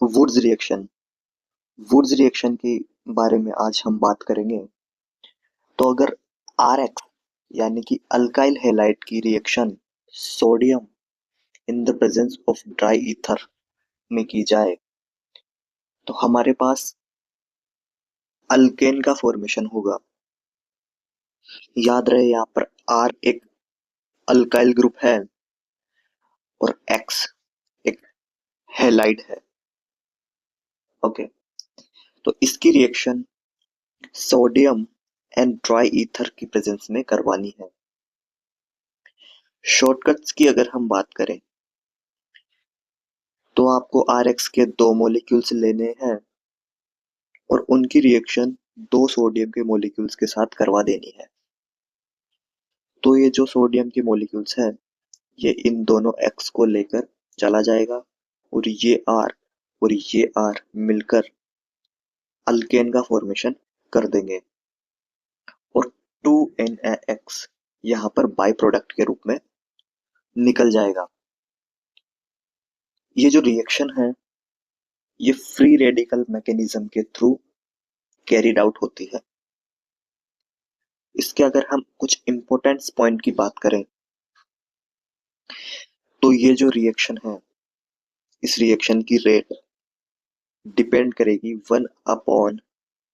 Wurtz reaction. Wurtz reaction के बारे में आज हम बात करेंगे। तो अगर आर एक्स यानी कि अल्काइल हैलाइड की reaction sodium in the presence of dry ether में की जाए तो हमारे पास अल्केन का फॉर्मेशन होगा। याद रहे यहाँ पर आर एक अल्काइल ग्रुप है और एक्स एक हैलाइड है। ओके, तो इसकी reaction sodium and dry ether की प्रेजेंस में करवानी है। शॉर्टकट्स की अगर हम बात करें तो आपको आर एक्स के दो मॉलिक्यूल्स लेने हैं और उनकी रिएक्शन दो सोडियम के मॉलिक्यूल्स के साथ करवा देनी है। तो ये जो सोडियम के मॉलिक्यूल्स हैं ये इन दोनों एक्स को लेकर चला जाएगा और ये आर मिलकर अल्केन का फॉर्मेशन कर देंगे और 2NaX यहाँ पर बाई प्रोडक्ट के रूप में निकल जाएगा। ये जो रिएक्शन है ये फ्री रेडिकल मैकेनिज्म के थ्रू कैरिड आउट होती है। इसके अगर हम कुछ इंपॉर्टेंट पॉइंट की बात करें तो ये जो रिएक्शन है इस रिएक्शन की रेट डिपेंड करेगी 1 अपॉन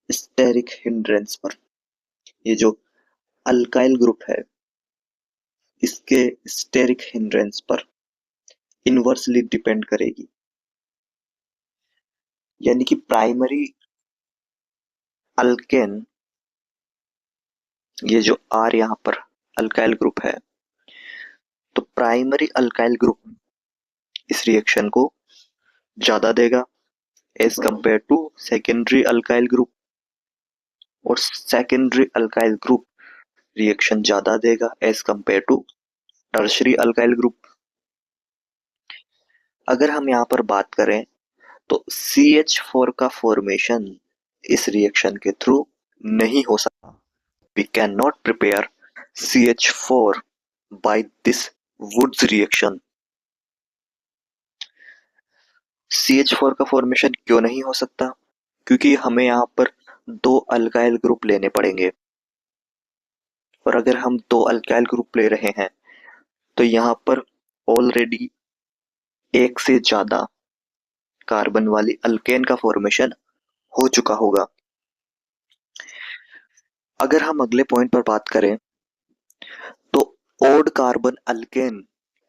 स्टेरिक हिंड्रेंस पर। ये जो अल्काइल ग्रुप है इसके स्टेरिक हिंड्रेंस पर इनवर्सली डिपेंड करेगी। यानी कि प्राइमरी अल्केन, ये जो आर यहाँ पर अल्काइल ग्रुप है, तो प्राइमरी अल्काइल ग्रुप इस रिएक्शन को ज्यादा देगा as compare to secondary alkyl group और सेकेंडरी अल्काइल ग्रुप रिएक्शन ज्यादा देगा as compare to tertiary alkyl group. अगर हम यहाँ पर बात करें तो CH4 का फॉर्मेशन इस रिएक्शन के थ्रू नहीं हो सकता। We can not prepare CH4 by this Woods reaction। CH4 का फॉर्मेशन क्यों नहीं हो सकता? क्योंकि हमें यहाँ पर दो अल्काइल ग्रुप लेने पड़ेंगे और अगर हम दो अल्काइल ग्रुप ले रहे हैं तो यहाँ पर ऑलरेडी एक से ज्यादा कार्बन वाली अल्केन का फॉर्मेशन हो चुका होगा। अगर हम अगले पॉइंट पर बात करें तो ओड कार्बन अल्केन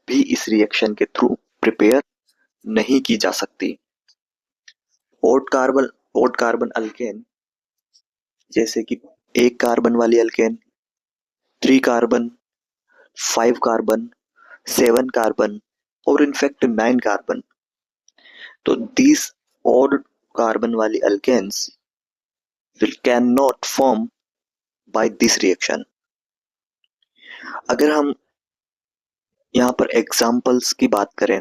भी इस रिएक्शन के थ्रू प्रिपेयर नहीं की जा सकती। ओड कार्बन अल्केन जैसे कि एक कार्बन वाली अल्केन, 3 कार्बन, 5 कार्बन, 7 कार्बन और इनफैक्ट 9 कार्बन। तो these odd कार्बन वाली alkanes will cannot form by this reaction। अगर हम यहाँ पर एग्जाम्पल्स की बात करें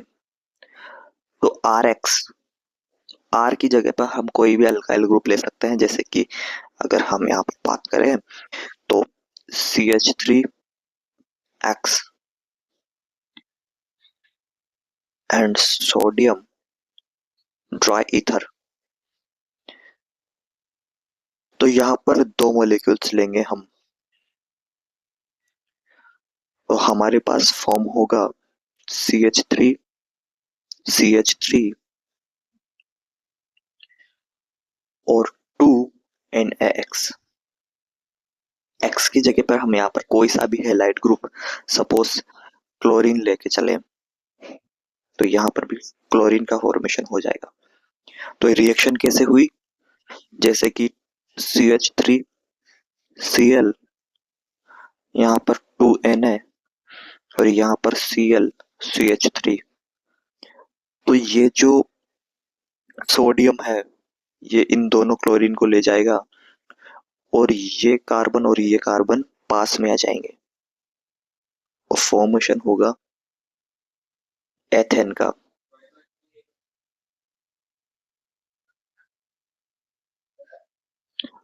तो आर की जगह पर हम कोई भी अल्काइल ग्रुप ले सकते हैं। जैसे कि अगर हम यहाँ पर बात करें तो CH3X and sodium dry ether. तो यहाँ पर दो मॉलिक्यूल्स लेंगे हम तो हमारे पास फॉर्म होगा CH3 और 2NaX। एक्स की जगह पर हम यहाँ पर कोई सा भी हैलाइड ग्रुप, सपोज क्लोरीन लेके चले तो यहाँ पर भी क्लोरीन का फॉर्मेशन हो जाएगा। तो रिएक्शन कैसे हुई? जैसे कि CH3Cl, यहाँ पर 2Na और यहाँ पर CH3। तो ये जो सोडियम है ये इन दोनों क्लोरीन को ले जाएगा और ये कार्बन पास में आ जाएंगे और फॉर्मेशन होगा एथेन का।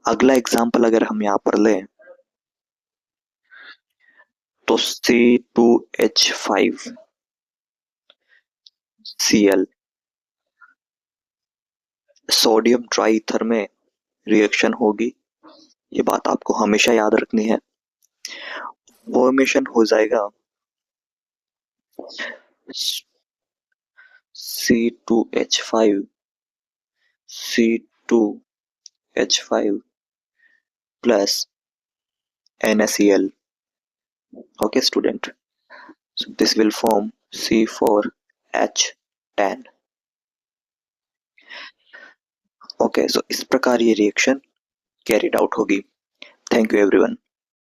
अगला एग्जाम्पल अगर हम यहाँ पर लें तो C2H5Cl सोडियम ट्राईथर में रिएक्शन होगी, ये बात आपको हमेशा याद रखनी है। फॉर्मेशन हो जाएगा C2H5 C2H5 plus NaCl. Okay, student. So this will form C4H10. Okay, so इस प्रकार ये रिएक्शन कैरिड आउट होगी। Thank you everyone.